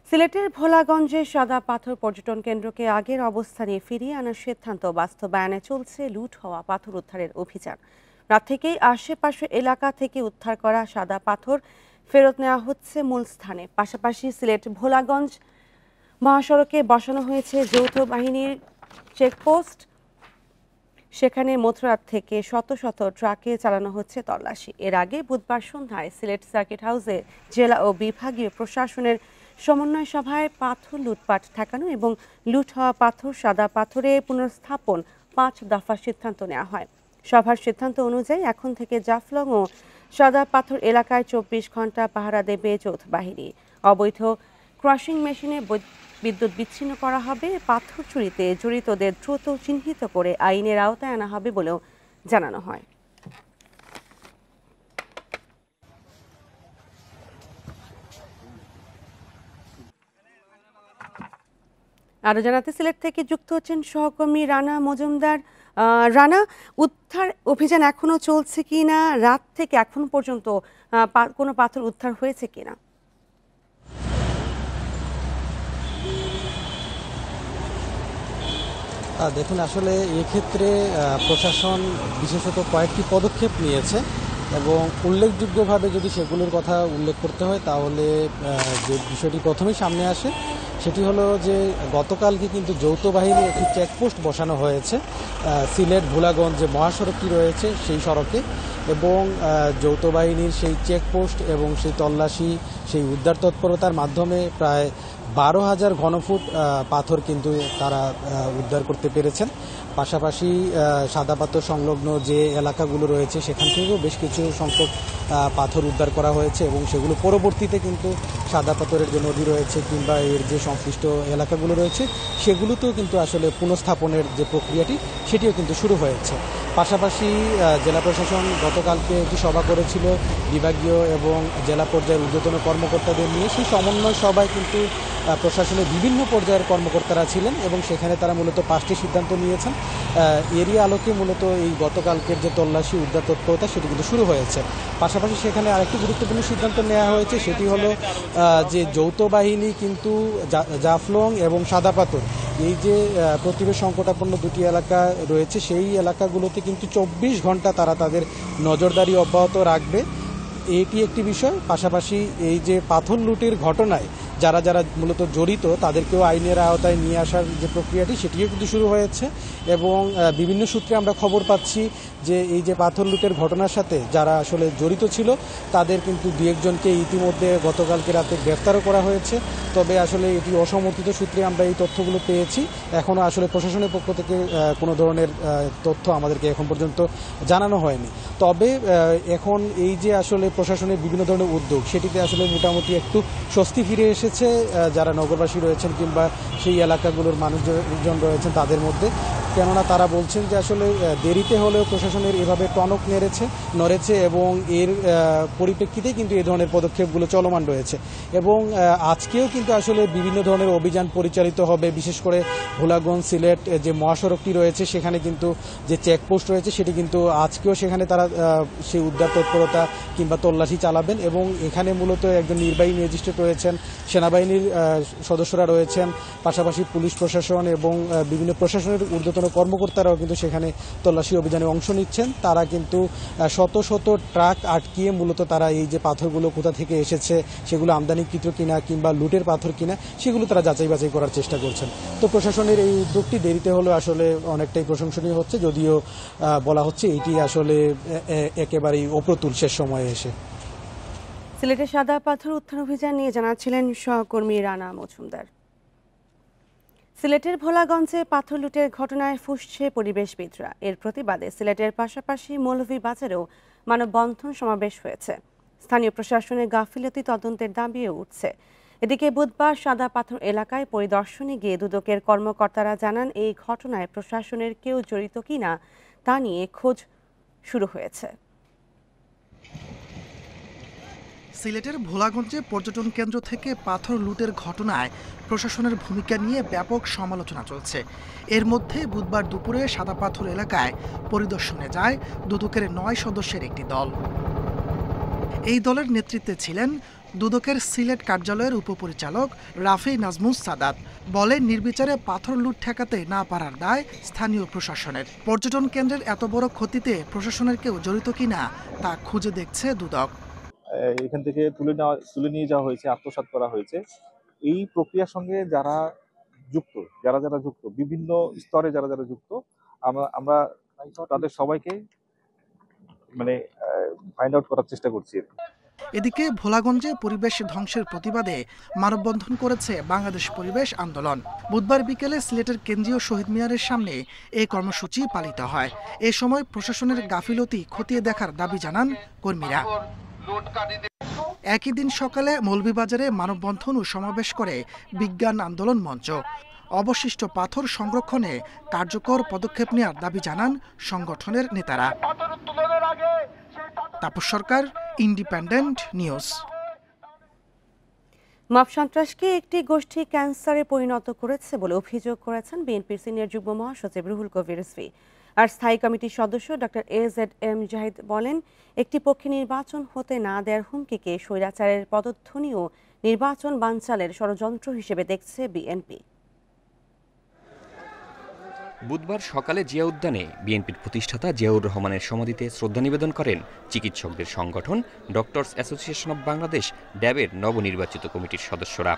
সিলেটের ভোলাগঞ্জে সাদা পাথর পর্যটন কেন্দ্রকে আগের অবস্থানে ফিরিয়ে আনার সিদ্ধান্ত বাস্তবায়নে চলছে লুট হওয়া পাথর উদ্ধারের অভিযান। রাত থেকেই আশেপাশের এলাকা থেকে উদ্ধার করা সাদা পাথর ফেরত নেওয়া হচ্ছে মূল স্থানে। পাশাপাশি সিলেট ভোলাগঞ্জ মহাসড়কে বসানো হয়েছে যৌথ বাহিনীর চেকপোস্ট। সেখানে মধ্যরাত থেকে শত শত ট্রাকে চালানো হচ্ছে তল্লাশি। এর আগে বুধবার সন্ধ্যায় সিলেট সার্কিট হাউসে জেলা ও বিভাগীয় প্রশাসনের সমন্বয় সভায় পাথর লুটপাট ঠেকানো এবং লুট হওয়া পাথর সাদা পাথরে পুনর্স্থাপন 5 দফা সিদ্ধান্ত নেওয়া হয়। সভার সিদ্ধান্ত অনুযায়ী এখন থেকে জাফলং ও সাদা পাথর এলাকায় 24 ঘন্টা পাহারা দেবে যৌথ বাহিনী। অবৈধ ক্রাশিং মেশিনে বিদ্যুৎ বিচ্ছিন্ন করা হবে। পাথর চুরিতে জড়িতদের দ্রুত চিহ্নিত করে আইনের আওতায় আনা হবে বলেও জানানো হয়। আরো জানাতে সিলেট থেকে যুক্ত হচ্ছেন সহকর্মী রানা মজুমদার। রানা, উদ্ধার অভিযান এখনো চলছে কিনা, রাত থেকে এখন পর্যন্ত কোনো পাথর উদ্ধার হয়েছে কিনা? দেখুন, আসলে এক্ষেত্রে প্রশাসন বিশেষত কয়েকটি পদক্ষেপ নিয়েছে এবং উল্লেখযোগ্যভাবে যদি সেগুলোর কথা উল্লেখ করতে হয় তাহলে যে বিষয়টি প্রথমেই সামনে আসে সেটি হলো যে গতকালকে কিন্তু যৌথ বাহিনীর একটি চেকপোস্ট বসানো হয়েছে সিলেট ভোলাগঞ্জ যে মহাসড়কটি রয়েছে সেই সড়কে, এবং যৌথ বাহিনীর সেই চেকপোস্ট এবং সেই তল্লাশি সেই উদ্ধার তৎপরতার মাধ্যমে প্রায় 12,000 ঘনফুট পাথর কিন্তু তারা উদ্ধার করতে পেরেছেন। পাশাপাশি সাদা পাথর সংলগ্ন যে এলাকাগুলো রয়েছে সেখান থেকেও বেশ কিছু সংখ্যক পাথর উদ্ধার করা হয়েছে এবং সেগুলো পরবর্তীতে কিন্তু সাদা পাথরের যে নদী রয়েছে কিংবা এর যে সংশ্লিষ্ট এলাকাগুলো রয়েছে সেগুলোতেও কিন্তু আসলে পুনঃস্থাপনের যে প্রক্রিয়াটি সেটিও কিন্তু শুরু হয়েছে। পাশাপাশি জেলা প্রশাসন গতকালকে একটি সভা করেছিল বিভাগীয় এবং জেলা পর্যায়ের ঊর্ধ্বতন কর্মকর্তাদের নিয়ে। সেই সমন্বয় সভায় কিন্তু প্রশাসনের বিভিন্ন পর্যায়ের কর্মকর্তারা ছিলেন এবং সেখানে তারা মূলত 5টি সিদ্ধান্ত নিয়েছেন। এরই আলোকে মূলত এই গতকালকের যে তল্লাশি উদ্ধার তৎপরতা সেটি কিন্তু শুরু হয়েছে। পাশাপাশি সেখানে আরেকটি গুরুত্বপূর্ণ সিদ্ধান্ত নেওয়া হয়েছে, সেটি হলো যে যৌথ বাহিনী কিন্তু জাফলং এবং সাদা পাথর এই যে প্রতিবেশ সংকটাপন্ন দুটি এলাকা রয়েছে সেই এলাকাগুলোতে কিন্তু 24 ঘন্টা তারা তাদের নজরদারি অব্যাহত রাখবে, এটি একটি বিষয়। পাশাপাশি এই যে পাথর লুটের ঘটনায় যারা যারা মূলত জড়িত তাদেরকেও আইনের আওতায় নিয়ে আসার যে প্রক্রিয়াটি সেটিও কিন্তু শুরু হয়েছে এবং বিভিন্ন সূত্রে আমরা খবর পাচ্ছি যে এই যে পাথর লুটের ঘটনার সাথে যারা আসলে জড়িত ছিল তাদের কিন্তু 2-1জনকে ইতিমধ্যে গতকালকে রাতে গ্রেফতারও করা হয়েছে। তবে আসলে এটি অসমর্থিত সূত্রে আমরা এই তথ্যগুলো পেয়েছি, এখনও আসলে প্রশাসনের পক্ষ থেকে কোনো ধরনের তথ্য আমাদেরকে এখন পর্যন্ত জানানো হয়নি। তবে এখন এই যে আসলে প্রশাসনের বিভিন্ন ধরনের উদ্যোগ সেটিতে আসলে মোটামুটি একটু স্বস্তি ফিরে এসেছে যারা নগরবাসী রয়েছেন কিংবা সেই এলাকাগুলোর মানুষজন রয়েছেন তাদের মধ্যে, কেননা তারা বলছেন যে আসলে দেরিতে হলেও প্রশাসনের এভাবে টনক নড়েছে এবং এর পরিপ্রেক্ষিতেই কিন্তু এই ধরনের পদক্ষেপগুলো চলমান রয়েছে। এবং আজকেও কিন্তু আসলে বিভিন্ন ধরনের অভিযান পরিচালিত হবে, বিশেষ করে ভোলাগঞ্জ সিলেট যে মহাসড়কটি রয়েছে সেখানে কিন্তু যে চেকপোস্ট রয়েছে সেটি কিন্তু আজকেও সেখানে তারা সেই উদ্ধার তৎপরতা কিংবা তল্লাশি চালাবেন এবং এখানে মূলত একজন নির্বাহী ম্যাজিস্ট্রেট রয়েছেন, সেনাবাহিনীর সদস্যরা রয়েছেন, পাশাপাশি পুলিশ প্রশাসন এবং বিভিন্ন প্রশাসনের ঊর্ধ্বতন কর্মকর্তারাও কিন্তু সেখানে তল্লাশি অভিযানে অংশ নিচ্ছেন। তারা কিন্তু শত শত ট্রাক আটকিয়ে মূলত তারা এই যে পাথরগুলো কোথা থেকে এসেছে সেগুলো আমদানিকৃত কিনা কিংবা লুটের পাথর কিনা সেগুলো তারা যাচাই বাছাই করার চেষ্টা করছেন। তো প্রশাসনের এই উদ্যোগটি দেরিতে হলেও আসলে অনেকটাই প্রশংসনীয় হচ্ছে, যদিও বলা হচ্ছে এটি আসলে একেবারেই অপ্রতুল শেষ সময়ে এসে। সিলেটের সাদা পাথর উদ্ধার অভিযান নিয়ে জানাচ্ছিলেন সহকর্মী রানা মজুমদার। সিলেটের ভোলাগঞ্জে পাথর লুটের ঘটনায় ফুঁসছে পরিবেশবিদরা। এর প্রতিবাদে সিলেটের পাশাপাশি মৌলভীবাজারেও মানববন্ধন সমাবেশ হয়েছে। স্থানীয় প্রশাসনের গাফিলতি তদন্তের দাবিও উঠছে। এদিকে বুধবার সাদা পাথর এলাকায় পরিদর্শনে গিয়ে দুদকের কর্মকর্তারা জানান এই ঘটনায় প্রশাসনের কেউ জড়িত কিনা তা নিয়ে খোঁজ শুরু হয়েছে। সিলেটের ভোলাগঞ্জে পর্যটন কেন্দ্র থেকে পাথর লুটের ঘটনায় প্রশাসনের ভূমিকা নিয়ে ব্যাপক সমালোচনা চলছে। এর মধ্যে বুধবার দুপুরে সাদা পাথর এলাকায় পরিদর্শনে যায় দুদকের 9 সদস্যের একটি দল। এই দলের নেতৃত্বে ছিলেন দুদকের সিলেট কার্যালয়ের উপপরিচালক রাফি নাজমুস সাদাত বলেন, নির্বিচারে পাথর লুট ঠেকাতে না পারার দায় স্থানীয় প্রশাসনের। পর্যটন কেন্দ্রের এত বড় ক্ষতিতে প্রশাসনের কেউ জড়িত কিনা তা খুঁজে দেখছে দুদক। এখান থেকে তুলে নিয়ে যাওয়া হয়েছে, আত্মসাৎ করা হয়েছে। এই প্রক্রিয়ার সঙ্গে যারা যুক্ত বিভিন্ন স্তরে যারা যুক্ত, আমরা তাদের সবাইকে ফাইন্ড আউট করার চেষ্টা করছি। এদিকে ভোলাগঞ্জে পরিবেশ ধ্বংসের প্রতিবাদে মানববন্ধন করেছে বাংলাদেশ পরিবেশ আন্দোলন। বুধবার বিকেলে সিলেটের কেন্দ্রীয় শহীদ মিনারের সামনে এই কর্মসূচি পালিত হয়। এ সময় প্রশাসনের গাফিলতি খতিয়ে দেখার দাবি জানান কর্মীরা। একই দিন সকালে মৌলভীবাজারে মানববন্ধন ও সমাবেশ করে বিজ্ঞান আন্দোলন মঞ্চ। অবশিষ্ট পাথর সংরক্ষণে কার্যকর পদক্ষেপ নেওয়ার দাবি জানান সংগঠনের নেতারা। তাপস সরকার, ইন্ডিপেন্ডেন্ট নিউজ। মব সন্ত্রাসকে একটি গোষ্ঠী ক্যান্সারে পরিণত করেছে বলে অভিযোগ করেছেন বিএনপির সিনিয়র যুগ্ম মহাসচিব রুহুল কবির রিজভী। আর স্থায়ী কমিটির সদস্য ডক্টর AZM জাহিদ বলেন, একটি পক্ষে নির্বাচন হতে না দেওয়ার হুমকিকে স্বৈরাচারের পদধ্বনি ও নির্বাচন বানচালের ষড়যন্ত্র হিসেবে দেখছে বিএনপি। বুধবার সকালে জিয়া উদ্যানে বিএনপির প্রতিষ্ঠাতা জিয়াউর রহমানের সমাধিতে শ্রদ্ধা নিবেদন করেন চিকিৎসকদের সংগঠন ডক্টরস অ্যাসোসিয়েশন অব বাংলাদেশ ড্যাবের নবনির্বাচিত কমিটির সদস্যরা।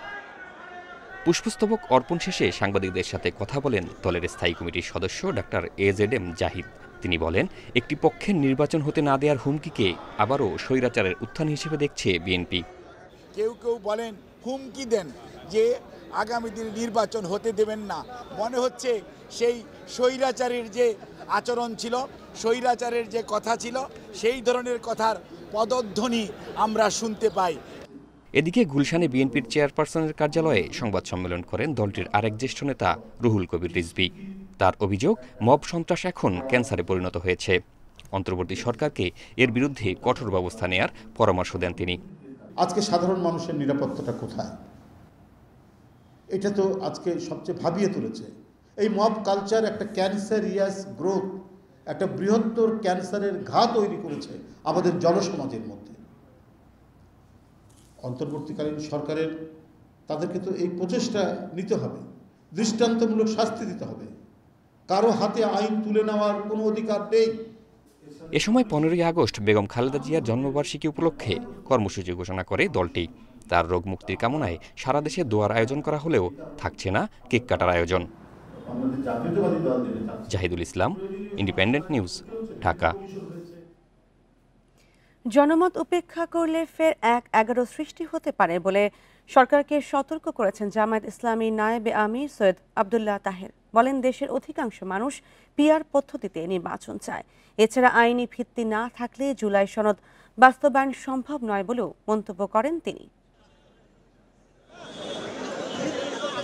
পুষ্পস্তবক অর্পণ শেষে সাংবাদিকদের সাথে কথা বলেন দলের স্থায়ী কমিটির সদস্য ডক্টর AZM জাহিদ। তিনি বলেন, একটি পক্ষের নির্বাচন হতে না দেওয়ার হুমকিকে আবারও স্বৈরাচারের উত্থান হিসেবে দেখছে বিএনপি। কেউ বলেন, হুমকি দেন যে আগামী দিনে নির্বাচন হতে দেবেন না। মনে হচ্ছে সেই স্বৈরাচারের যে আচরণ ছিল, স্বৈরাচারের যে কথা ছিল, সেই ধরনের কথার পদধ্বনি আমরা শুনতে পাই। এদিকে গুলশানে বিএনপির চেয়ারপারসনের কার্যালয়ে সংবাদ সম্মেলন করেন দলটির আরেক জ্যেষ্ঠ নেতা রুহুল কবির রিজভী। তার অভিযোগ, মব সন্ত্রাস এখন ক্যান্সারে পরিণত হয়েছে। অন্তর্বর্তী সরকারকে এর বিরুদ্ধে কঠোর ব্যবস্থা নেয়ার পরামর্শ দেন তিনি। আজকে সাধারণ মানুষের নিরাপত্তাটা কোথায়? এটা তো আজকে সবচেয়ে ভাবিয়ে তুলেছে। এই মব কালচার একটা ক্যান্সারিয়াস গ্রোথ, একটা বৃহত্তর ক্যান্সারের ঘা তৈরি করেছে আমাদের জনসমাজের মধ্যে। অন্তর্বর্তীকালীন সরকারের তাদেরকে তো এই প্রচেষ্টা নিতে হবে, দৃষ্টান্তমূলক শাস্তি দিতে হবে। কারো হাতে আইন তুলে নেওয়ার কোনো অধিকার নেই। এ সময় 15ই আগস্ট বেগম খালেদা জিয়ার জন্মবার্ষিকী উপলক্ষে কর্মসূচি ঘোষণা করে দলটি। তার রোগ মুক্তির কামনায় সারা দেশে দোয়ার আয়োজন করা হলেও থাকছে না কেক কাটার আয়োজন। জাহিদুল ইসলাম, ইন্ডিপেন্ডেন্ট নিউজ, ঢাকা। জনমত উপেক্ষা করলে ফের ১-১১ সৃষ্টি হতে পারে বলে সরকারকে সতর্ক করেছেন জামায়াত ইসলামী নায়েবে আমির সৈয়দ আব্দুল্লাহ তাহের। বলেন, দেশের অধিকাংশ মানুষ পিআর পদ্ধতিতে নির্বাচন চায়। এছাড়া আইনি ভিত্তি না থাকলে জুলাই সনদ বাস্তবায়ন সম্ভব নয় বলেও মন্তব্য করেন তিনি।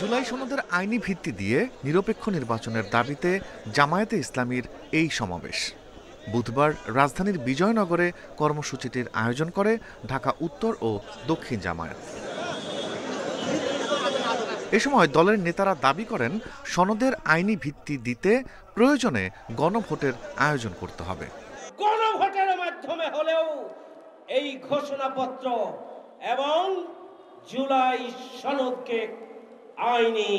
জুলাই সনদের আইনি ভিত্তি দিয়ে নিরপেক্ষ নির্বাচনের দাবিতে জামায়াতে ইসলামীর এই সমাবেশ। বুধবার রাজধানীর বিজয়নগরে কর্মসূচিটির আয়োজন করে ঢাকা উত্তর ও দক্ষিণ জামায়াত। এ সময় দলের নেতারা দাবি করেন, সনদের আইনি ভিত্তি দিতে প্রয়োজনে গণভোটের আয়োজন করতে হবে। গণভোটের মাধ্যমে হলেও এই ঘোষণাপত্র এবং জুলাই সনদকে আইনি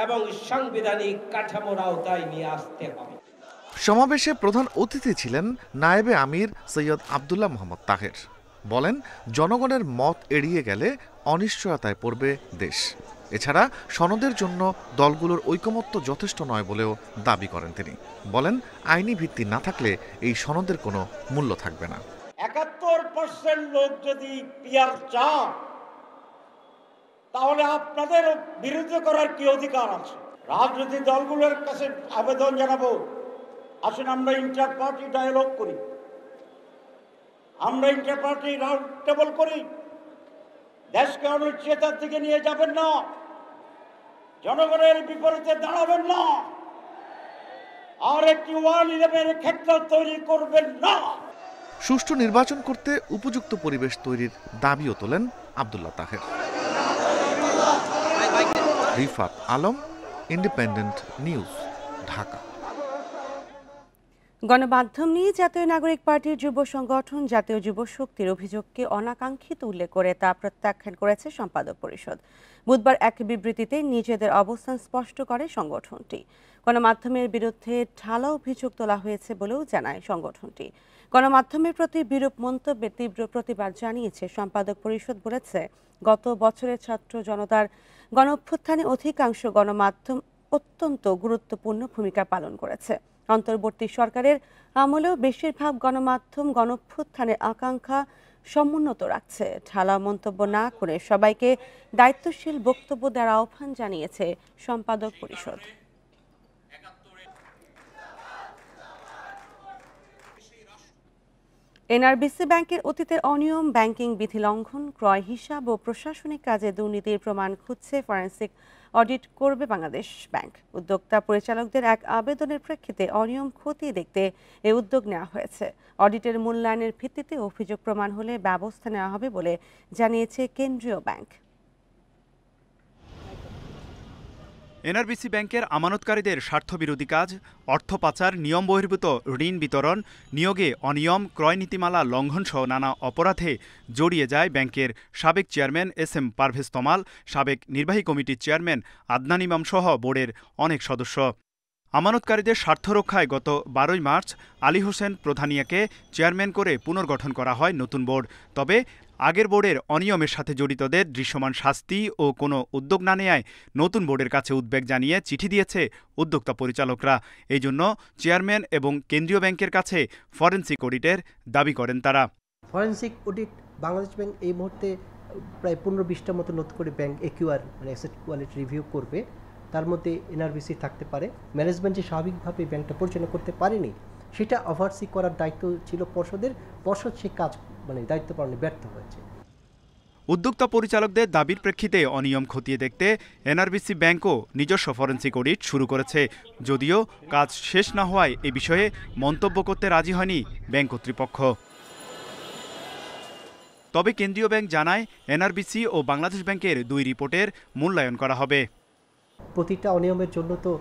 এবং সাংবিধানিক কাঠামোর আওতায় নিয়ে আসতে হবে। সমাবেশে প্রধান অতিথি ছিলেন নায়েবে আমির সৈয়দ আব্দুল্লাহ মোহাম্মদ তাহের। বলেন, জনগণের মত এড়িয়ে গেলে অনিশ্চয়তায় পড়বে দেশ। এছাড়া সনদের জন্য দলগুলোর ঐকমত্য যথেষ্ট নয় বলেও দাবি করেন তিনি। বলেন, আইনি ভিত্তি না থাকলে এই সনদের কোনো মূল্য থাকবে না। ৭১% লোক যদি পিআর চান, তাহলে আপনাদের বিরুদ্ধে করার কি অধিকার আছে? রাজনৈতিক দলগুলোর কাছে আবেদন জানাবো, আসুন আমরা ইন্টার পার্টি ডায়ালগ করি, আমরা ইন্টার পার্টি রাউন্ড টেবল করি। দেশকে অনিশ্চয়তার দিকে নিয়ে যাবেন না, জনগণের বিপরীতে দাঁড়াবেন না, আর একটি 111 ক্ষেত্র তৈরি করবেন না। সুষ্ঠু নির্বাচন করতে উপযুক্ত পরিবেশ তৈরির দাবিও তোলেন আব্দুল্লাহ তাহের। Rifat Alam, Independent News, Dhaka. গণমাধ্যম নিয়ে জাতীয় নাগরিক পার্টির যুব সংগঠন জাতীয় যুব শক্তির অভিযোগকে অনাকাঙ্ক্ষিত উল্লেখ করে তা প্রত্যাখ্যান করেছে সম্পাদক পরিষদ। বুধবার এক বিবৃতিতে নিজেদের অবস্থান স্পষ্ট করে সংগঠনটি। গণমাধ্যমের বিরুদ্ধে ঢালা অভিযোগ তোলা হয়েছে বলেও জানায় সংগঠনটি। গণমাধ্যমের প্রতি বিরূপ মন্তব্যে তীব্র প্রতিবাদ জানিয়েছে সম্পাদক পরিষদ। বলেছে, গত বছরের ছাত্র জনতার গণঅভ্যুত্থানে অধিকাংশ গণমাধ্যম অত্যন্ত গুরুত্বপূর্ণ ভূমিকা পালন করেছে। অন্তর্বর্তী সরকারের আমলেও বেশিরভাগ গণমাধ্যম গণঅভ্যুত্থানের আকাঙ্ক্ষা সমুন্নত রাখছে। ঢালা মন্তব্য না করে সবাইকে দায়িত্বশীল বক্তব্য দেওয়ার আহ্বান জানিয়েছে সম্পাদক পরিষদ। এনআরবিসি ব্যাংকের অতীতের অনিয়ম, ব্যাংকিং বিধি লঙ্ঘন, ক্রয় হিসাব ও প্রশাসনিক কাজে দুর্নীতির প্রমাণ খুঁজছে ফরেনসিক অডিট করবে বাংলাদেশ ব্যাংক। উদ্যোক্তা পরিচালকদের এক আবেদনের প্রেক্ষিতে অনিয়ম খতিয়ে দেখতে এই উদ্যোগ নেওয়া হয়েছে। অডিটের মূল্যায়নের ভিত্তিতে অভিযোগ প্রমাণ হলে ব্যবস্থা নেওয়া হবে বলে জানিয়েছে কেন্দ্রীয় ব্যাংক। এনআরবিসি ব্যাংকের আমানতকারীদের স্বার্থবিরোধী কাজ, অর্থ পাচার, নিয়ম বহির্ভূত ঋণ বিতরণ, নিয়োগে অনিয়ম, ক্রয় নীতিমালা লঙ্ঘন সহ নানা অপরাধে জড়িয়ে যায় ব্যাংকের সাবেক চেয়ারম্যান এস.এম. পারভেজ তমাল, সাবেক নির্বাহী কমিটির চেয়ারম্যান আদনান ইমাম সহ বোর্ডের অনেক সদস্য। আমানতকারীদের স্বার্থ রক্ষায় গত 12 মার্চ আলী হোসেন প্রধানিয়াকে চেয়ারম্যান করে পুনর্গঠন করা হয় নতুন বোর্ড। তবে আগের বোর্ডের অনিয়মের সাথে জড়িতদের দৃশ্যমান শাস্তি ও কোনো উদ্যোগ না নেয়ায় নতুন বোর্ডের কাছে উদ্বেগ জানিয়ে চিঠি দিয়েছে উদ্যোক্তা পরিচালকরা। এই জন্য চেয়ারম্যান এবং কেন্দ্রীয় ব্যাংকের কাছে ফরেনসিক অডিটের দাবি করেন তারা। ফরেনসিক অডিট বাংলাদেশ ব্যাংক এই মুহূর্তে প্রায় 15-20টার মতো নতুন করে ব্যাংক একিউআর মানে অ্যাসেট কোয়ালিটি রিভিউ করবে। তার মধ্যে এনআরবিসি থাকতে পারে। ম্যানেজমেন্ট যে স্বাভাবিকভাবে ব্যাংকটা পরিচালনা করতে পারেনি সেটা ওভারসি করার দায়িত্ব ছিল পর্ষদের। পর্ষদ সে কাজ দায়িত্ব পালনে ব্যর্থ হয়েছে। উদ্যোক্তা পরিচালকদের দাবির প্রেক্ষিতে অনিয়ম খতিয়ে দেখতে এনআরবিসি ব্যাংকও নিজস্ব ফরেনসিক অডিট শুরু করেছে। যদিও কাজ শেষ না হওয়ায় এ বিষয়ে মন্তব্য করতে রাজি হয়নি ব্যাংক কর্তৃপক্ষ। তবে কেন্দ্রীয় ব্যাংক জানায়, এনআরবিসি ও বাংলাদেশ ব্যাংকের 2 রিপোর্টের মূল্যায়ন করা হবে। প্রতিটা অনিয়মের জন্য তো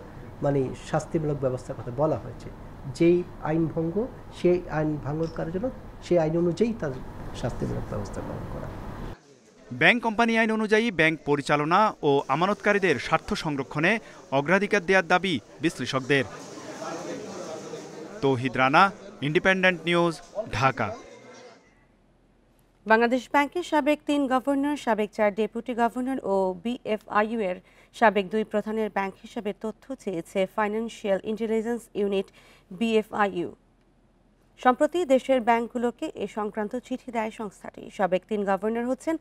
শাস্তিমূলক ব্যবস্থার কথা বলা হয়েছে। যেই আইন ভঙ্গ, সেই আইন ভঙ্গের করার জন্য সেই আইন অনুযায়ী তার শাস্তিমূলক ব্যবস্থা গ্রহণ করা। ব্যাংক কোম্পানি আইন অনুযায়ী ব্যাংক পরিচালনা ও আমানতকারীদের স্বার্থ সংরক্ষণে অগ্রাধিকার দেওয়ার দাবি বিশ্লেষকদের। তৌহিদ রানা, ইন্ডিপেন্ডেন্ট নিউজ, ঢাকা। বাংলাদেশ ব্যাংকের সাবেক 3 গভর্নর, সাবেক 4 ডেপুটি গভর্নর ও বিএফআইইউ এর সাবেক 2 প্রধানের ব্যাংক হিসাবে তথ্য চেয়েছে ফাইন্যান্সিয়াল ইন্টেলিজেন্স ইউনিট বিএফআইইউ। সম্প্রতি দেশের ব্যাংকগুলোকে এ সংক্রান্ত চিঠি দেয় সংস্থাটি। সাবেক 3 গভর্নর হচ্ছেন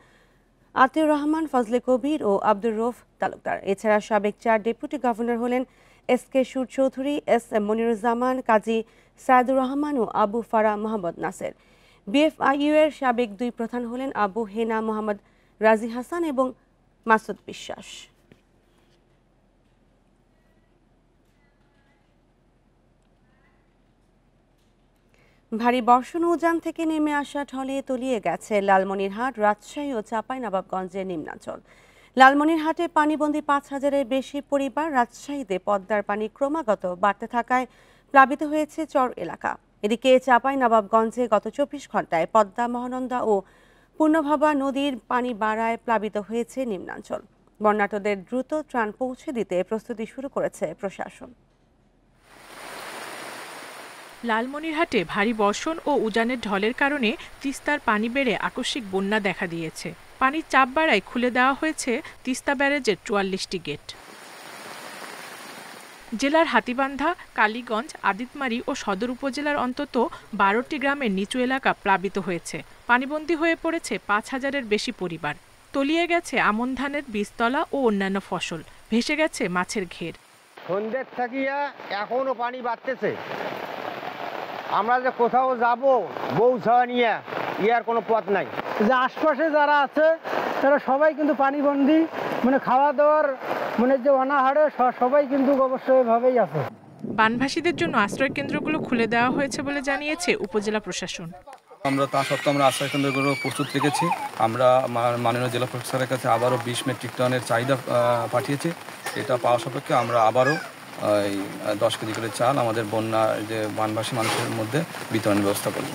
আতিউর রহমান, ফজলে কবির ও আব্দুর রউফ তালুকদার। এছাড়া সাবেক 4 ডেপুটি গভর্নর হলেন এস.কে সুর চৌধুরী, এস.এম. মনিরুজ্জামান, কাজী সাইদুর রহমান ও আবু ফারা মোহাম্মদ নাসের। বিএফআইইউ এর সাবেক 2 প্রধান হলেন আবু হেনা মোহাম্মদ রাজি হাসান এবং মাসুদ বিশ্বাস। ভারী বর্ষণ ও উজান থেকে নেমে আসা ঢলে তলিয়ে গেছে লালমনিরহাট, রাজশাহী ও চাঁপাইনবাবগঞ্জের নিম্নাঞ্চল। লালমনিরহাটে পানিবন্দী 5,000-এর বেশি পরিবার। রাজশাহীতে পদ্মার পানি ক্রমাগত বাড়তে থাকায় প্লাবিত হয়েছে চর এলাকা। এদিকে চাঁপাইনবাবগঞ্জে গত 24 ঘন্টায় পদ্মা, মহানন্দা ও পূর্ণভবা নদীর পানি বাড়ায় প্লাবিত হয়েছে নিম্নাঞ্চল। বন্যার্তদের দ্রুত ত্রাণ পৌঁছে দিতে প্রস্তুতি শুরু করেছে প্রশাসন। লালমনিরহাটে ভারী বর্ষণ ও উজানের ঢলের কারণে তিস্তার পানি বেড়ে আকস্মিক বন্যা দেখা দিয়েছে। পানির চাপ বাড়ায় খুলে দেওয়া হয়েছে তিস্তা ব্যারেজের 44টি গেট। জেলার হাতীবান্ধা, কালীগঞ্জ, আদিতমারি ও সদর উপজেলার অন্তত 12টি গ্রামের নিচু এলাকা প্লাবিত হয়েছে। পানিবন্দী হয়ে পড়েছে 5,000-এর বেশি পরিবার। তলিয়ে গেছে আমন ধানের বীজতলা ও অন্যান্য ফসল। ভেসে গেছে মাছের ঘের। সন্ধ্যের থাকিয়া এখনো পানি বাড়তেছে। আমরা যে কোথাও যাব বউ ছাওয়া নিয়ে ইয়ার কোনো পথ নাই। যে আশপাশে যারা আছে তারা সবাই কিন্তু পানিবন্দী, খাওয়া দাওয়ার যে অনাহারে সবাই কিন্তু অবশ্যই ভাবেই আছে। বানভাসীদের জন্য আশ্রয় কেন্দ্রগুলো খুলে দেওয়া হয়েছে বলে জানিয়েছে উপজেলা প্রশাসন। আমরা তা সত্ত্বেও আমরা আশ্রয় কেন্দ্রগুলো প্রস্তুত রেখেছি। আমরা মাননীয় জেলা প্রশাসকের কাছে আবারও 20 মেট্রিক টনের চাহিদা পাঠিয়েছি। এটা পাওয়া সাপেক্ষে আমরা আবারও ওই 10 কেজি করে চাল আমাদের বন্যা যে বানভাসী মানুষের মধ্যে বিতরণের ব্যবস্থা করব।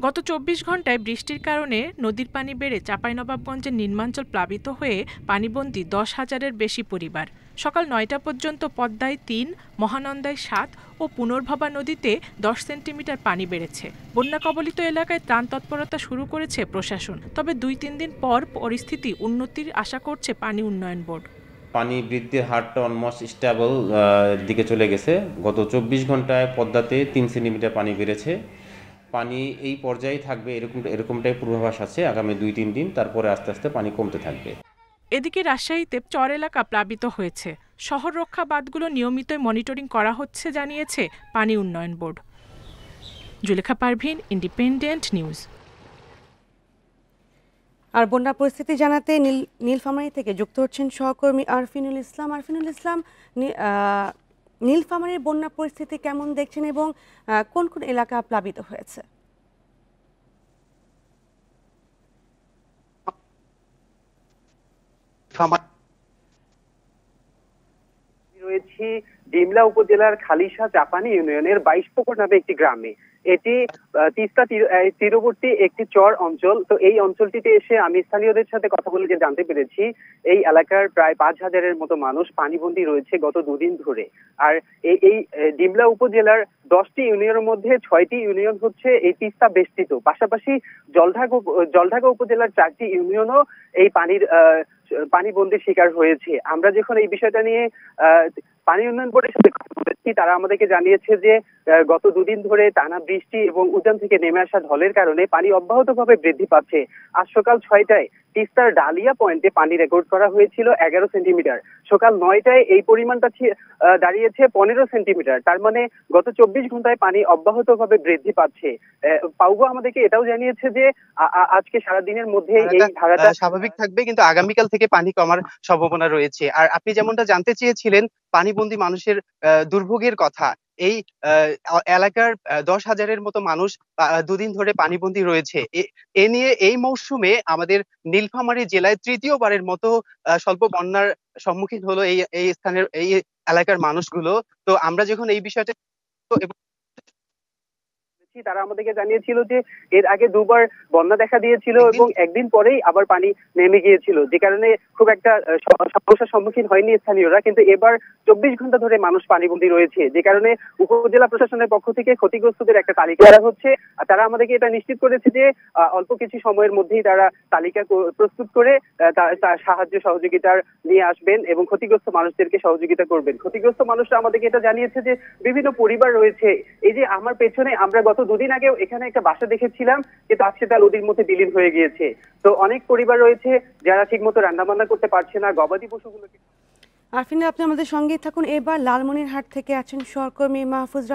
গত 24 ঘন্টায় বৃষ্টির কারণে নদীর পানি বেড়ে চাঁপাইনবাবগঞ্জের নিম্নাঞ্চল প্লাবিত হয়ে পানিবন্দী 10,000-এর বেশি পরিবার। সকাল 9টা পর্যন্ত পদ্মায় 3, মহানন্দায় 7 ও পুনর্ভবা নদীতে 10 সেন্টিমিটার পানি বেড়েছে। বন্যা কবলিত এলাকায় ত্রাণ তৎপরতা শুরু করেছে প্রশাসন। তবে 2-3 দিন পর পরিস্থিতি উন্নতির আশা করছে পানি উন্নয়ন বোর্ড। পানি বৃদ্ধির হারটা অলমোস্ট স্টেবল দিকে চলে গেছে। গত 24 ঘন্টায় পদ্মাতে 3 সেন্টিমিটার পানি বেড়েছে। পানি এই পর্যায়ে থাকবে এরকমটাই পূর্বাভাস আছে আগামী 2-3 দিন, তারপরে আস্তে আস্তে পানি কমতে থাকবে। এদিকে রাজশাহীতে চর এলাকা প্লাবিত হয়েছে। শহর রক্ষা বাঁধগুলো নিয়মিত মনিটরিং করা হচ্ছে জানিয়েছে পানি উন্নয়ন বোর্ড। Zulekha Parvin, Independent News. আর বন্যা পরিস্থিতি জানাতে নীলফামারী থেকে যুক্ত হচ্ছেন সহকর্মী আরফিনুল ইসলাম। আরফিনুল ইসলাম, নীলফামারীর বন্যা পরিস্থিতি কেমন দেখছেন এবং কোন কোন এলাকা প্লাবিত হয়েছে? রয়েছি ডিমলা উপজেলার খালিশা জাপানি ইউনিয়নের 22 পুকুর নামে একটি গ্রামে। এটি তিস্তা তীরবর্তী একটি চর অঞ্চল। তো এই অঞ্চলটিতে এসে আমি স্থানীয়দের সাথে কথা বলে যে জানতে পেরেছি, এই এলাকার প্রায় 5,000-এর মতো মানুষ পানিবন্দী রয়েছে গত 2 দিন ধরে। আর এই ডিমলা উপজেলার 10টি ইউনিয়নের মধ্যে 6টি ইউনিয়ন হচ্ছে এই তিস্তা বেষ্টিত। পাশাপাশি জলঢাকা উপজেলার 4টি ইউনিয়নও এই পানিবন্দির শিকার হয়েছে। আমরা যখন এই বিষয়টা নিয়ে পানি উন্নয়ন বোর্ডের সাথে কথা বলেছি, তারা আমাদেরকে জানিয়েছে যে গত 2 দিন ধরে টানা বৃষ্টি এবং উজান থেকে নেমে আসা ঢলের কারণে পানি অব্যাহতভাবে বৃদ্ধি পাচ্ছে। আজ সকাল 6টায় তিস্তার ডালিয়া পয়েন্টে পানি রেকর্ড করা হয়েছিল 11 সেন্টিমিটার। সকাল 9টায় এই পরিমাণটা দাঁড়িয়েছে 15 সেন্টিমিটার। তার মানে গত 24 ঘন্টায় পানি অব্যাহতভাবে বৃদ্ধি পাচ্ছে। পাউগো আমাদেরকে এটাও জানিয়েছে যে আজকে সারা দিনের মধ্যে এই ধারাটা স্বাভাবিক থাকবে, কিন্তু আগামীকাল থেকে পানি কমার সম্ভাবনা রয়েছে। আর আপনি যেমনটা জানতে চেয়েছিলেন পানিবন্দী মানুষের দুর্ভোগের কথা, এই এলাকার 10,000-এর মতো মানুষ 2 দিন ধরে পানিবন্দী রয়েছে। এ নিয়ে এই মৌসুমে আমাদের নীলফামারী জেলায় তৃতীয়বারের মতো স্বল্প বন্যার সম্মুখীন হলো এই স্থানের এই এলাকার মানুষগুলো। তো আমরা যখন এই বিষয়টা তারা আমাদেরকে জানিয়েছিল যে এর আগে 2বার বন্যা দেখা দিয়েছিল এবং একদিন পরেই আবার পানি নেমে গিয়েছিল, যে কারণে খুব একটা সমস্যার সম্মুখীন হয়নি স্থানীয়রা। কিন্তু এবার 24 ঘন্টা ধরে মানুষ পানিবন্দী রয়েছে, যে কারণে উপজেলা প্রশাসনের পক্ষ থেকে ক্ষতিগ্রস্তদের একটা তালিকা দেওয়া হচ্ছে। তারা আমাদেরকে এটা নিশ্চিত করেছে যে অল্প কিছু সময়ের মধ্যেই তারা তালিকা প্রস্তুত করে সাহায্য সহযোগিতার নিয়ে আসবেন এবং ক্ষতিগ্রস্ত মানুষদেরকে সহযোগিতা করবেন। ক্ষতিগ্রস্ত মানুষরা আমাদেরকে এটা জানিয়েছে যে বিভিন্ন পরিবার রয়েছে। এই যে আমার পেছনে, আমরা গত 2 দিন আগেও এখানে একটা বাসা দেখেছিলাম, কিন্তু আজ সেটা নদীর মধ্যে বিলীন হয়ে গিয়েছে। তো অনেক পরিবার রয়েছে যারা ঠিকমতো রান্না বান্না করতে পারছে না, গবাদি পশুগুলোকে। আরফিন, আপনি আমাদের সঙ্গেই থাকুন। এবার লালমনিরহাট থেকে আছেন সহকর্মী মাহফুজ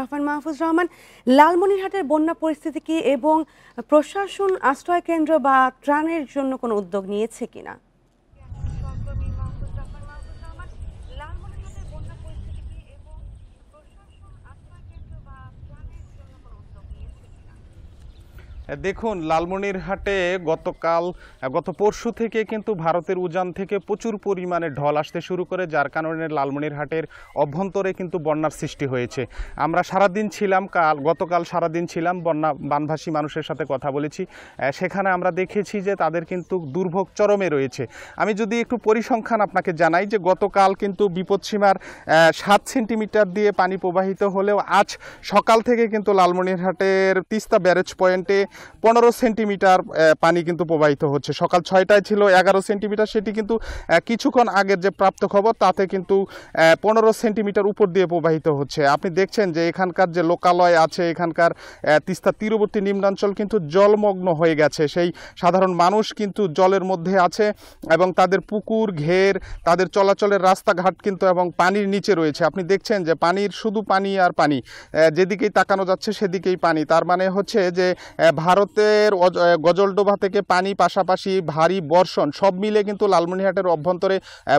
রহমান। লালমনিরহাটের বন্যা পরিস্থিতি কি এবং প্রশাসন আশ্রয় কেন্দ্র বা ত্রাণের জন্য কোনো উদ্যোগ নিয়েছে কিনা? দেখুন, লালমনিরহাটে গত পরশু থেকে কিন্তু ভারতের উজান থেকে প্রচুর পরিমাণে ঢল আসতে শুরু করে, যার কারণে লালমনিরহাটের অভ্যন্তরে কিন্তু বন্যার সৃষ্টি হয়েছে। আমরা গতকাল সারাদিন ছিলাম বানভাসী মানুষের সাথে কথা বলেছি। সেখানে আমরা দেখেছি যে তাদের কিন্তু দুর্ভোগ চরমে রয়েছে। আমি যদি একটু পরিসংখ্যান আপনাকে জানাই যে গতকাল কিন্তু বিপদসীমার 7 সেন্টিমিটার দিয়ে পানি প্রবাহিত হলেও আজ সকাল থেকে কিন্তু লালমনিরহাটের তিস্তা ব্যারেজ পয়েন্টে 15 সেন্টিমিটার পানি কিন্তু প্রবাহিত হচ্ছে। সকাল 6টায় ছিল 11 সেন্টিমিটার, সেটি কিন্তু কিছুক্ষণ আগের যে প্রাপ্ত খবর তাতে কিন্তু 15 সেন্টিমিটার উপর দিয়ে প্রবাহিত হচ্ছে। আপনি দেখছেন যে এখানকার যে লোকালয় আছে, এখানকার তিস্তা তীরবর্তী নিম্নাঞ্চল কিন্তু জলমগ্ন হয়ে গেছে। সেই সাধারণ মানুষ কিন্তু জলের মধ্যে আছে এবং তাদের পুকুর ঘের, তাদের চলাচলের রাস্তাঘাট কিন্তু এবং পানির নিচে রয়েছে। আপনি দেখছেন যে শুধু পানি আর পানি, যেদিকেই তাকানো যাচ্ছে সেদিকেই পানি। তার মানে হচ্ছে যে ভারতের গজলডোবা থেকে পানি, পাশাপাশি ভারী বর্ষণ সব মিলে কিন্তু লালমনিরহাটের অভ্যন্তরে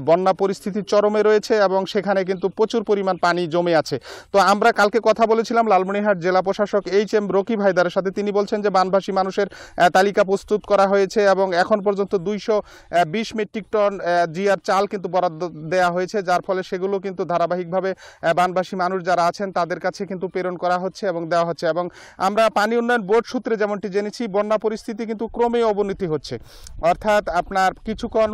বন্যা পরিস্থিতি চরমে রয়েছে এবং সেখানে কিন্তু প্রচুর পরিমাণ পানি জমে আছে। তো আমরা কালকে কথা বলেছিলাম লালমনিরহাট জেলা প্রশাসক HM রকিব হায়দারের সাথে। তিনি বলছেন যে বানভাসী মানুষের তালিকা প্রস্তুত করা হয়েছে এবং এখন পর্যন্ত 220 মেট্রিক টন জিআর চাল কিন্তু বরাদ্দ দেওয়া হয়েছে, যার ফলে সেগুলো কিন্তু ধারাবাহিকভাবে বানভাসী মানুষ যারা আছেন তাদের কাছে কিন্তু প্রেরণ করা হচ্ছে এবং দেওয়া হচ্ছে। এবং আমরা পানি উন্নয়ন বোর্ড সূত্রে যেমনটি জেনেছি, বন্যা পরিস্থিতি কিন্তু ক্রমেই অবনতি হচ্ছে, অর্থাৎ আপনার কিছুক্ষণ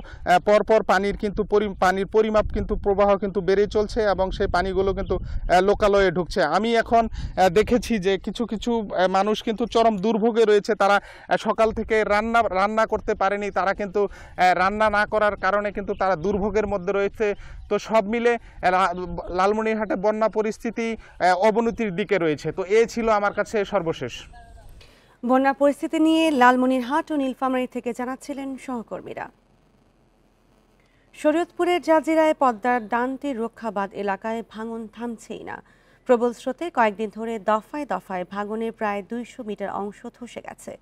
পরপর পানির পরিমাপ কিন্তু প্রবাহ কিন্তু বেড়ে চলছে এবং সেই পানিগুলো কিন্তু লোকালয়ে ঢুকছে। আমি এখন দেখেছি যে কিছু কিছু মানুষ কিন্তু চরম দুর্ভোগে রয়েছে। তারা সকাল থেকে রান্না করতে পারেনি, তারা কিন্তু রান্না না করার কারণে কিন্তু তারা দুর্ভোগের মধ্যে রয়েছে। তো সব মিলে লালমনিরহাটে বন্যা পরিস্থিতি অবনতির দিকে রয়েছে। তো এ ছিল আমার কাছে সর্বশেষ। বন্যা পরিস্থিতি নিয়ে লালমনিরহাট ও নীলফামারী থেকে জানাচ্ছিলেন সহকর্মীরা। শরীয়তপুরের জাজিরায় পদ্মার ডানটির রক্ষাবাদ এলাকায় ভাঙন থামছেই না। প্রবল স্রোতে কয়েকদিন ধরে দফায় দফায় ভাঙনের প্রায় 200 মিটার অংশ ধসে গেছে।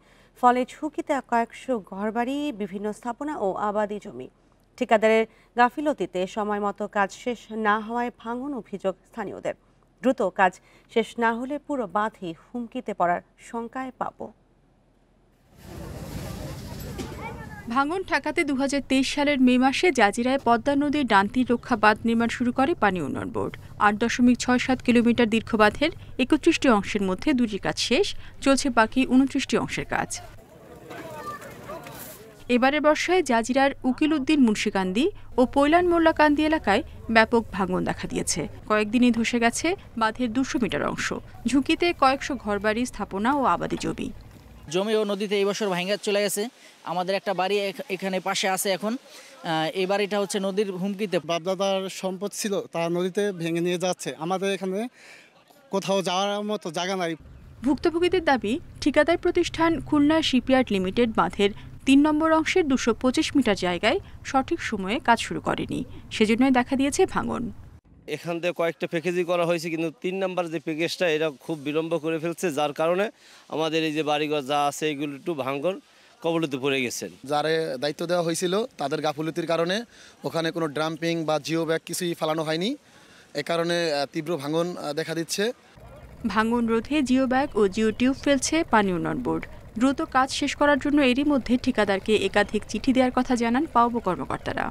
ফলে ঝুঁকিতে কয়েকশো ঘরবাড়ি, বিভিন্ন স্থাপনা ও আবাদি জমি। ঠিকাদারের গাফিলতিতে সময় মতো কাজ শেষ না হওয়ায় ভাঙন অভিযোগ স্থানীয়দের। দ্রুত কাজ শেষ না হলে পুরো বাঁধই হুমকিতে পড়ার শঙ্কায় পাবো। ভাঙন ঠেকাতে 2023 সালের মে মাসে জাজিরায় পদ্মা নদীর ডানতির রক্ষা বাঁধ নির্মাণ শুরু করে পানি উন্নয়ন বোর্ড। 8.67 কিলোমিটার দীর্ঘ বাঁধের 31টি অংশের মধ্যে 2টি কাজ শেষ, চলছে বাকি 29টি অংশের কাজ। এবারের বর্ষায় জাজিরার উকিল উদ্দিন মুন্সিকান্দি ও পৈলান মোল্লাকান্দি এলাকায় ব্যাপক ভাঙন দেখা দিয়েছে। কয়েকদিনই ধসে গেছে বাঁধের 200 মিটার অংশ। ঝুঁকিতে কয়েকশো ঘরবাড়ি, স্থাপনা ও আবাদি জমি ও নদীতে এই বছর ভাঙা চলে গেছে। আমাদের একটা বাড়ি এখানে পাশে আছে এখন। এই বাড়িটা হচ্ছে নদীর হুমকিতে। বাপদাদার সম্পদ ছিল, তা নদীতে ভেঙে নিয়ে যাচ্ছে। আমাদের এখানে কোথাও যাওয়ার মতো জায়গা নাই। ভুক্তভোগীদের দাবি, ঠিকাদার প্রতিষ্ঠান খুলনা শিপইয়ার্ড লিমিটেড বাঁধের 3 নম্বর অংশের 225 মিটার জায়গায় সঠিক সময়ে কাজ শুরু করেনি, সেজন্যই দেখা দিয়েছে ভাঙন। এখান থেকে কয়েকটা প্যাকেজই করা হয়েছে, কিন্তু 3 নম্বর যে প্যাকেজটা এটা খুব বিলম্ব করে ফেলছে, যার কারণে আমাদের এই যে বাড়িঘর যা আছে এগুলো একটু ভাঙন কবলিতে পড়ে গেছেন। যারে দায়িত্ব দেওয়া হয়েছিল তাদের গাফিলতির কারণে ওখানে কোনো ড্রাম্পিং বা জিও ব্যাগ কিছুই ফেলানো হয়নি, এ কারণে তীব্র ভাঙন দেখা দিচ্ছে। ভাঙন রোধে জিও ব্যাগ ও জিও টিউব ফেলছে পানি উন্নয়ন বোর্ড। দ্রুত কাজ শেষ করার জন্য এরই মধ্যে ঠিকাদারকে একাধিক চিঠি দেওয়ার কথা জানান পাওবো কর্মকর্তারা।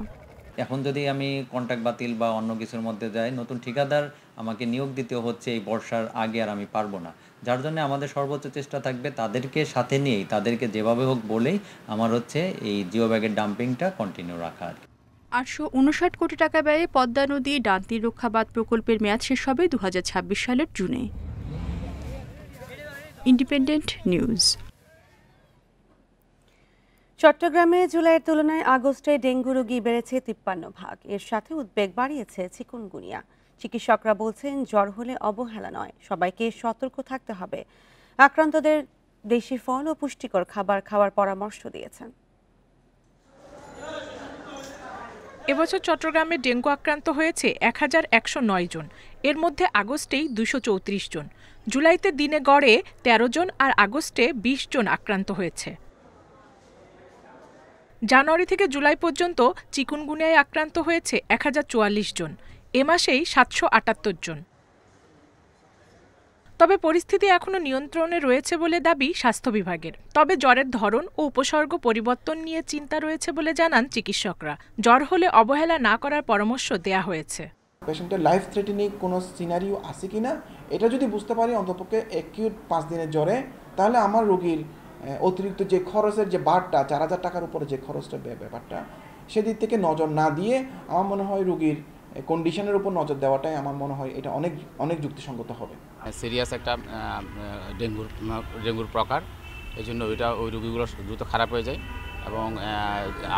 এখন যদি আমি কন্ট্রাক্ট বাতিল বা অন্য কিছুর মধ্যে যাই, নতুন ঠিকাদার আমাকে নিয়োগ দিতে হচ্ছে এই বর্ষার আগে, আর আমি পারবো না। যার জন্য আমাদের সর্বোচ্চ চেষ্টা থাকবে তাদেরকে সাথে নিয়েই, তাদেরকে যেভাবে হোক বলেই আমার হচ্ছে এই জিও ব্যাগের ডাম্পিংটা কন্টিনিউ রাখার। 859 কোটি টাকা ব্যয়ে পদ্মা নদী ডানতির রক্ষা বাঁধ প্রকল্পের মেয়াদ শেষ হবে 2026 সালের জুনে। Independent news. চট্টগ্রামে জুলাইয়ের তুলনায় আগস্টে ডেঙ্গু রোগী বেড়েছে 53 ভাগ। এর সাথে উদ্বেগ বাড়িয়েছে চিকুনগুনিয়া। চিকিৎসকরা বলছেন, জ্বর হলে অবহেলা নয়, সবাইকে সতর্ক থাকতে হবে। আক্রান্তদের দেশি ফল ও পুষ্টিকর খাবার খাওয়ার পরামর্শ দিয়েছেন। এবছর চট্টগ্রামে ডেঙ্গু আক্রান্ত হয়েছে 1109 জন। এর মধ্যে আগস্টেই 234 জন, জুলাইতে দিনে গড়ে 13 জন আর আগস্টে 20 জন আক্রান্ত হয়েছে। জানুয়ারি থেকে জুলাই পর্যন্ত চিকুনগুনিয়ায় আক্রান্ত হয়েছে 1044 জন, এ মাসেই 778 জন। তবে পরিস্থিতি এখনো নিয়ন্ত্রণে রয়েছে বলে দাবি স্বাস্থ্য বিভাগের। তবে জ্বরের ধরন ও উপসর্গ পরিবর্তন নিয়ে চিন্তা রয়েছে বলে জানান চিকিৎসকরা। জ্বর হলে অবহেলা না করার পরামর্শ দেয়া হয়েছে। পেশেন্টের লাইফ থ্রেটেনিং কোনো সিনারিও আছে কিনা এটা যদি বুঝতে পারি, অন্ততপক্ষে অ্যাকিউট 5 দিনের জ্বরে, তাহলে আমার রোগীর অতিরিক্ত যে খরচের যে বারটা 4000 টাকার উপরে যে খরচটা ব্যাপারটা, সেদিক থেকে নজর না দিয়ে আমার মনে হয় রোগীর কন্ডিশনের উপর নজর দেওয়াটাই আমার মনে হয় এটা অনেক যুক্তিসঙ্গত হবে। সিরিয়াস একটা ডেঙ্গুর প্রকার, এই জন্য ওই রোগীগুলো দ্রুত খারাপ হয়ে যায় এবং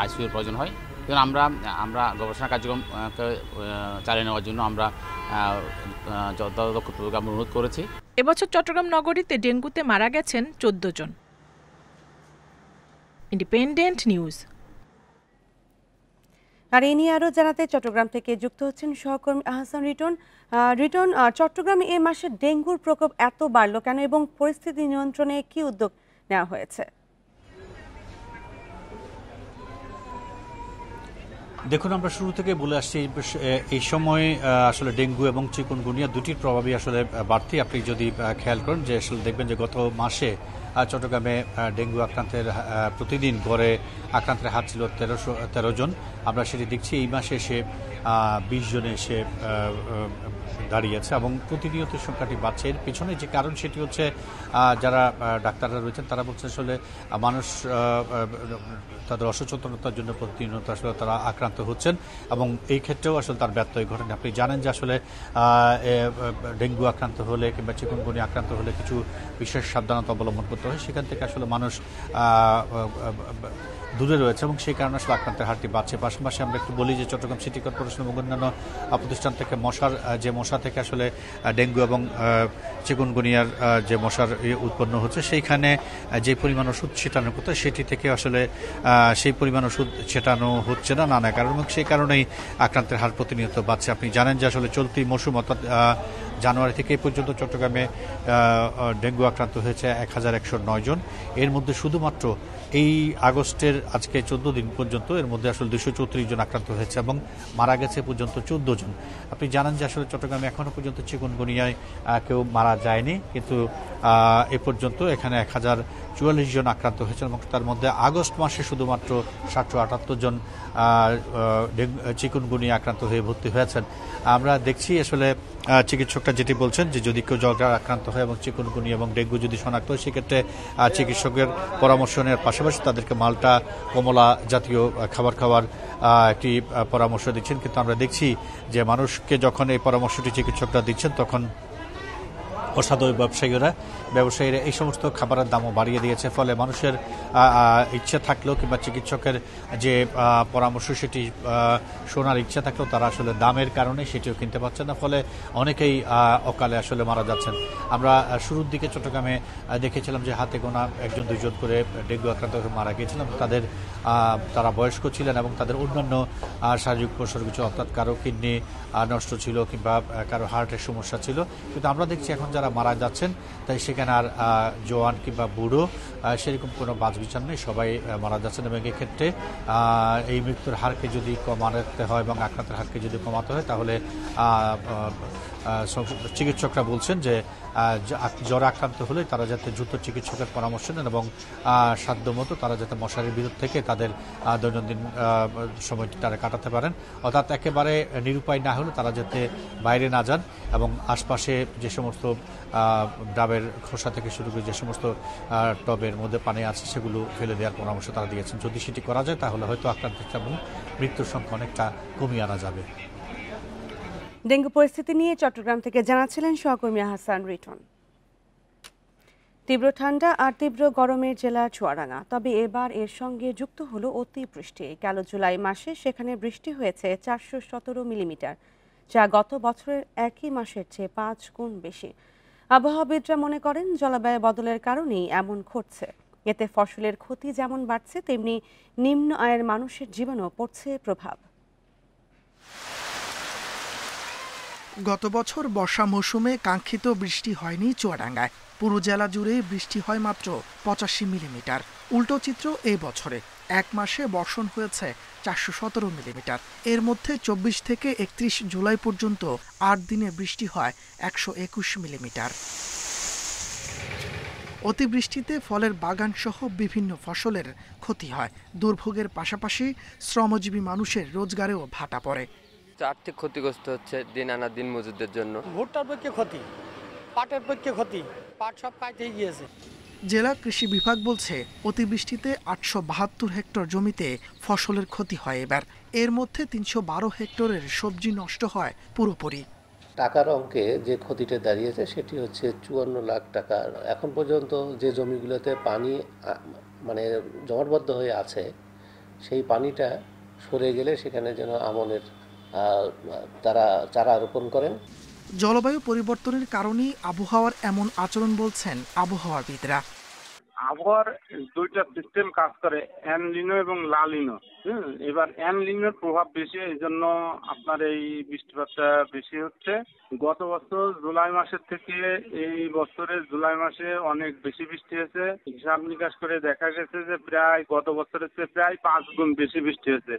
আইসিইউর প্রয়োজন হয়। কিন্তু আমরা গবেষণা কার্যক্রম চালিয়ে নেওয়ার জন্য আমরা যথাযথ কর্তৃপক্ষকে অনুরোধ করেছি। এবছর চট্টগ্রাম নগরীতে ডেঙ্গুতে মারা গেছেন 14 জন। Independent News. আর এই নিয়ে আরও জানাতে চট্টগ্রাম থেকে যুক্ত হচ্ছেন সহকর্মী আহসান রিটন। চট্টগ্রামে এ মাসে ডেঙ্গুর প্রকোপ এত বাড়লো কেন এবং পরিস্থিতি নিয়ন্ত্রণে কি উদ্যোগ নেওয়া হয়েছে। দেখুন, আমরা শুরু থেকে বলে আসছি এই সময় আসলে ডেঙ্গু এবং চিকুনগুনিয়া দুটির প্রভাবই আসলে বাড়তি। আপনি যদি খেয়াল করেন যে আসলে দেখবেন যে গত মাসে চট্টগ্রামে ডেঙ্গু আক্রান্তের প্রতিদিন গড়ে আক্রান্তের হার ছিল 13 জন। আমরা সেটি দেখছি এই মাসে এসে 20 জনে এসে দাঁড়িয়েছে এবং প্রতিনিয়ত সংখ্যাটি বাড়ছে। এর পিছনে যে কারণ সেটি হচ্ছে যারা ডাক্তাররা রয়েছেন তারা বলছে আসলে মানুষ তাদের অসচেতনতার জন্য প্রতিনিয়ত আসলে তারা আক্রান্ত হচ্ছেন এবং এই ক্ষেত্রেও আসলে তার ব্যত্যয় ঘটেন। আপনি জানেন যে আসলে ডেঙ্গু আক্রান্ত হলে কিংবা চিকুনগুনিয়া আক্রান্ত হলে কিছু বিশেষ সাবধানতা অবলম্বন করতে হয়, সেখান থেকে আসলে মানুষ দূরে রয়েছে এবং সেই কারণে আসলে আক্রান্তের হারটি বাড়ছে। পাশাপাশি আমরা একটু বলি যে চট্টগ্রাম সিটি কর্পোরেশন এবং অন্যান্য প্রতিষ্ঠান থেকে মশা থেকে আসলে ডেঙ্গু এবং চিকুনগুনিয়ার যে মশার উৎপন্ন হচ্ছে, সেইখানে যে পরিমাণ ওষুধ ছেটানোর কথা সেটি থেকে আসলে সেই পরিমাণ ওষুধ ছেটানো হচ্ছে না নানা কারণ, এবং সেই কারণেই আক্রান্তের হার প্রতিনিয়ত বাড়ছে। আপনি জানেন যে আসলে চলতি মৌসুম অর্থাৎ জানুয়ারি থেকে এই পর্যন্ত চট্টগ্রামে ডেঙ্গু আক্রান্ত হয়েছে 1109 জন। এর মধ্যে শুধুমাত্র এই আগস্টের আজকে 14 দিন পর্যন্ত এর মধ্যে আসলে 234 জন আক্রান্ত হয়েছে এবং মারা গেছে পর্যন্ত 14 জন। আপনি জানেন যে আসলে চট্টগ্রামে এখনো পর্যন্ত চিকুনগুনিয়ায় কেউ মারা যায়নি, কিন্তু এ পর্যন্ত এখানে 1044 জন আক্রান্ত হয়েছেন এবং তার মধ্যে আগস্ট মাসে শুধুমাত্র 778 জন চিকুনগুনিয়া আক্রান্ত হয়ে ভর্তি হয়েছেন। আমরা দেখছি আসলে চিকিৎসকরা যেটি বলছেন যে যদি কেউ জ্বর আক্রান্ত হয় এবং চিকুনগুনিয়া এবং ডেঙ্গু যদি শনাক্ত হয় সেক্ষেত্রে চিকিৎসকের পরামর্শ নেওয়ার পাশাপাশি তাদেরকে মাল্টা, কমলা জাতীয় খাবার খাওয়ার একটি পরামর্শ দিচ্ছেন। কিন্তু আমরা দেখছি যে মানুষকে যখন এই পরামর্শটি চিকিৎসকরা দিচ্ছেন তখন অসাধু ব্যবসায়ীরা এই সমস্ত খাবারের দামও বাড়িয়ে দিয়েছে। ফলে মানুষের ইচ্ছে থাকলেও কিংবা চিকিৎসকের যে পরামর্শ সেটি শোনার ইচ্ছা থাকলেও তারা আসলে দামের কারণে সেটিও কিনতে পারছেন না, ফলে অনেকেই অকালে আসলে মারা যাচ্ছেন। আমরা শুরুর দিকে চট্টগ্রামে দেখেছিলাম যে হাতে গোনা 1-2 জন করে ডেঙ্গু আক্রান্ত হয়ে মারা গিয়েছিলেন। তারা বয়স্ক ছিলেন এবং তাদের অন্যান্য শারীরিক উপসর্গ ছিল, অর্থাৎ কারো কিডনি নষ্ট ছিল কিংবা কারো হার্টের সমস্যা ছিল। কিন্তু আমরা দেখছি এখন যারা মারা যাচ্ছেন তাই সেখানে আর জওয়ান কিংবা বুড়ো সেরকম কোনো বাছবিচার নেই, সবাই মারা যাচ্ছেন। এবং এক্ষেত্রে এই মৃত্যুর হারকে যদি কমাতে হয় এবং আক্রান্তের হারকে যদি কমাতে হয় তাহলে চিকিৎসকরা বলছেন যে জ্বর আক্রান্ত হলে তারা যাতে দ্রুত চিকিৎসকের পরামর্শ নেন এবং সাধ্যমতো তারা যাতে মশারির বিরোধ থেকে তাদের দৈনন্দিন সময়টি তারা কাটাতে পারেন, অর্থাৎ একেবারে নিরুপায় না হলে তারা যাতে বাইরে না যান এবং আশপাশে যে সমস্ত ডাবের খোসা থেকে শুরু করে যে সমস্ত টবের মধ্যে পানি আছে সেগুলো ফেলে দেওয়ার পরামর্শ তারা দিয়েছেন। যদি সেটি করা যায় তাহলে হয়তো আক্রান্তের এবং মৃত্যুর সংখ্যা অনেকটা কমিয়ে আনা যাবে। ডেঙ্গু পরিস্থিতি নিয়ে চট্টগ্রাম থেকে জানাচ্ছিলেন সহকর্মী হাসান রিটন। তীব্র ঠান্ডা আর তীব্র গরমের জেলা চুয়াডাঙ্গা, তবে এবার এর সঙ্গে যুক্ত হলো অতিবৃষ্টি। গেল জুলাই মাসে সেখানে বৃষ্টি হয়েছে 417 মিলিমিটার, যা গত বছরের একই মাসের চেয়ে 5 গুণ বেশি। আবহাওয়াবিদরা মনে করেন জলবায়ু বদলের কারণেই এমন ঘটছে। এতে ফসলের ক্ষতি যেমন বাড়ছে তেমনি নিম্ন আয়ের মানুষের জীবনেও পড়ছে প্রভাব। গত বছর বর্ষা মৌসুমে কাঙ্ক্ষিত বৃষ্টি হয়নি চুয়াডাঙ্গায়। পুরো জেলা জুড়ে বৃষ্টি হয় মাত্র 85 মিলিমিটার। উল্টো চিত্র এই বছরে এক মাসে বর্ষণ হয়েছে 417 মিলিমিটার। এর মধ্যে 24 থেকে 31 জুলাই পর্যন্ত 8 দিনে বৃষ্টি হয় 121 মিলিমিটার। অতিবৃষ্টিতে ফলের বাগান সহ বিভিন্ন ফসলের ক্ষতি হয়। দুর্ভোগের পাশাপাশি শ্রমজীবী মানুষের রোজগারেও ভাটা পড়ে। আর্থিক ক্ষতিগ্রস্ত হচ্ছে দিন আনা দিন মজুরদের জন্য। ভুট্টার পক্ষে ক্ষতি, পাটের পক্ষে ক্ষতি, পাট সব কাটেই গিয়েছে। জেলা কৃষি বিভাগ বলছে অতিবৃষ্টিতে 872 হেক্টর জমিতে ফসলের ক্ষতি হয় এবার। এর মধ্যে 312 হেক্টরের সবজি নষ্ট হয় পুরোপুরি। টাকার অঙ্কে যে ক্ষতিটা দাঁড়িয়েছে সেটি হচ্ছে 54 লাখ টাকা। এখন পর্যন্ত যে জমিগুলোতে পানি জমাটবদ্ধ হয়ে আছে সেই পানিটা সরে গেলে সেখানে যেন আমনের তারা চারা রোপণ করেন। জলবায়ু পরিবর্তনের কারণেই আবহাওয়ার এমন আচরণ বলছেন আবহাওয়াবিদরা। আবহাওয়ার দুইটা সিস্টেম কাজ করে, এলনিনো এবং লা নিনা। এবার এলনিনোর প্রভাব বেশি, এই জন্য আপনার এই বৃষ্টিপাতটা বেশি হচ্ছে। গত বছর জুলাই মাসের থেকে এই বছরের জুলাই মাসে অনেক বেশি বৃষ্টি হয়েছে। হিসাব নিকাশ করে দেখা গেছে যে প্রায় গত বছরের চেয়ে প্রায় 5 গুণ বেশি বৃষ্টি হয়েছে।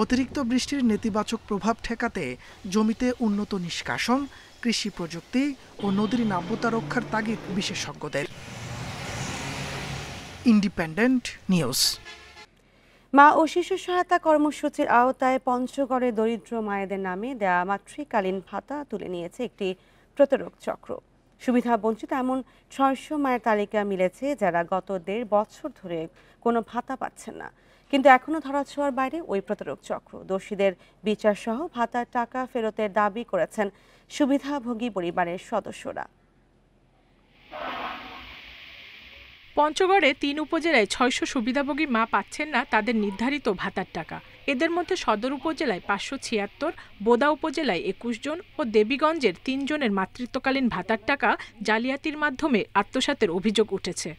অতিরিক্ত বৃষ্টির নেতিবাচক প্রভাব ঠেকাতে জমিতে উন্নত নিষ্কাশন, কৃষি প্রযুক্তি ও নদীর নাব্যতা রক্ষার তাগিদ বিশেষজ্ঞদের। Independent news. মা ও শিশু সহায়তা কর্মসূচির আওতায় পঞ্চগড়ে দরিদ্র মায়েদের নামে দেয়া মাতৃকালীন ভাতা তুলে নিয়েছে একটি প্রতারক চক্র। সুবিধা বঞ্চিত এমন 600 মায়ের তালিকা মিলেছে যারা গত 1.5 বছর ধরে কোনো ভাতা পাচ্ছেন না। কিন্তু এখনো ধরাছোঁয়ার বাইরে ওই প্রতারক চক্র। দোষীদের বিচার সহ ভাতার টাকা ফেরতের দাবি করেছেন সুবিধাভোগী পরিবারের সদস্যরা। পঞ্চগড়ে 3 উপজেলায় 600 সুবিধাভোগী মা পাচ্ছেন না তাদের নির্ধারিত ভাতার টাকা। এদের মধ্যে সদর উপজেলায় 576, বোদা উপজেলায় 21 জন ও দেবীগঞ্জের 3 জনের মাতৃত্বকালীন ভাতার টাকা জালিয়াতির মাধ্যমে আত্মসাতের অভিযোগ উঠেছে।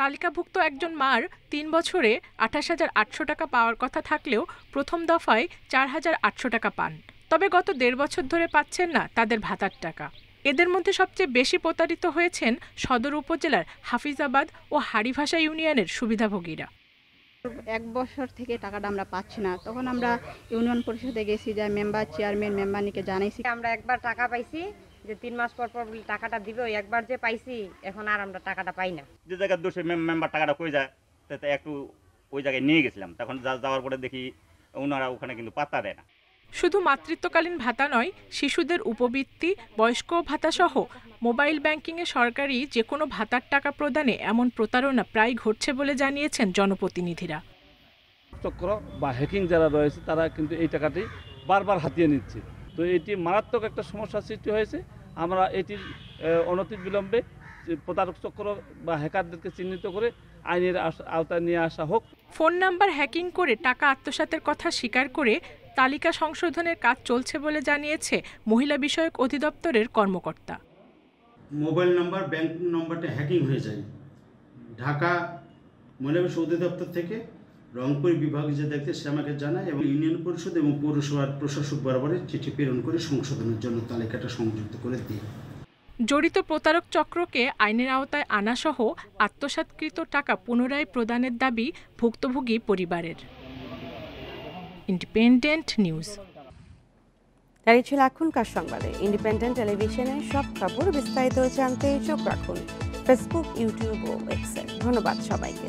তালিকাভুক্ত একজন মার 3 বছরে 28,800 টাকা পাওয়ার কথা থাকলেও প্রথম দফায় 4,800 টাকা পান। তবে গত 1.5 বছর ধরে পাচ্ছেন না তাদের ভাতার টাকা। এদের মধ্যে সবচেয়ে বেশি প্রতারিত হয়েছেন সদর উপজেলার হাফিজাবাদ ও হাড়িভাষা ইউনিয়নের সুবিধাভোগীরা। 1 বছর থেকে টাকাটা আমরা পাচ্ছি না, তখন আমরা ইউনিয়ন পরিষদে গেছি, যা মেম্বার চেয়ারম্যান মেম্বারনিকে জানাইছি। আমরা একবার টাকা পাইছি যে 3 মাস পর পর টাকাটা দিবে, ওই একবার যে পাইছি এখন আর আমরা টাকাটা পাই না। যে জায়গায় দোষে মেম্বার টাকাটা কই যায় তাতে একটু ওই জায়গায় নিয়ে গেছিলাম, তখন যাওয়ার পরে দেখি ওনারা ওখানে কিন্তু পাত্তা দেয় না। শুধু মাতৃত্বকালীন ভাতা নয়, শিশুদের উপবৃত্তি, বয়স্ক ভাতা সহ মোবাইল ব্যাংকিংয়ে সরকারি যে কোনো ভাতার টাকা প্রদানে এমন প্রতারণা প্রায় ঘটছে বলে জানিয়েছেন জনপ্রতিনিধিরা। চক্র বা হ্যাকিং যারা রয়েছে তারা কিন্তু এই টাকাটি বারবার হাতিয়ে নিচ্ছে। তো এটি মারাত্মক একটা সমস্যার সৃষ্টি হয়েছে। আমরা এটির অনতিবিলম্বে প্রতারক চক্র বা হ্যাকারদেরকে চিহ্নিত করে আইনের আওতায় নিয়ে আসা হোক। ফোন নাম্বার হ্যাকিং করে টাকা আত্মসাতের কথা স্বীকার করে তালিকা সংশোধনের কাজ চলছে বলে জানিয়েছে মহিলা বিষয়ক অধিদপ্তরের কর্মকর্তা। মোবাইল নাম্বার, ব্যাংক নাম্বারটা হ্যাকিং হয়ে যায়। ঢাকা মহিলা বিষয়ক অধিদপ্তর থেকে রংপুর বিভাগ যে দেখতে সে আমাকে জানায় এবং ইউনিয়ন পরিষদ এবং পৌরসভার প্রশাসক বরাবরে চিঠি প্রেরণ করে সংশোধনের জন্য তালিকাটা সংযুক্ত করে দিই। জড়িত প্রতারক চক্রকে আইনের আওতায় আনা সহ আত্মসাৎকৃত টাকা পুনরায় প্রদানের দাবি ভুক্তভোগী পরিবারের। Independent news. দাঁড়িয়ে ছিল এখনকার সংবাদে। ইন্ডিপেন্ডেন্ট টেলিভিশনের সব খবর বিস্তারিত জানতে চোখ রাখুন ফেসবুক, ইউটিউব ও এক্সে। ধন্যবাদ সবাইকে।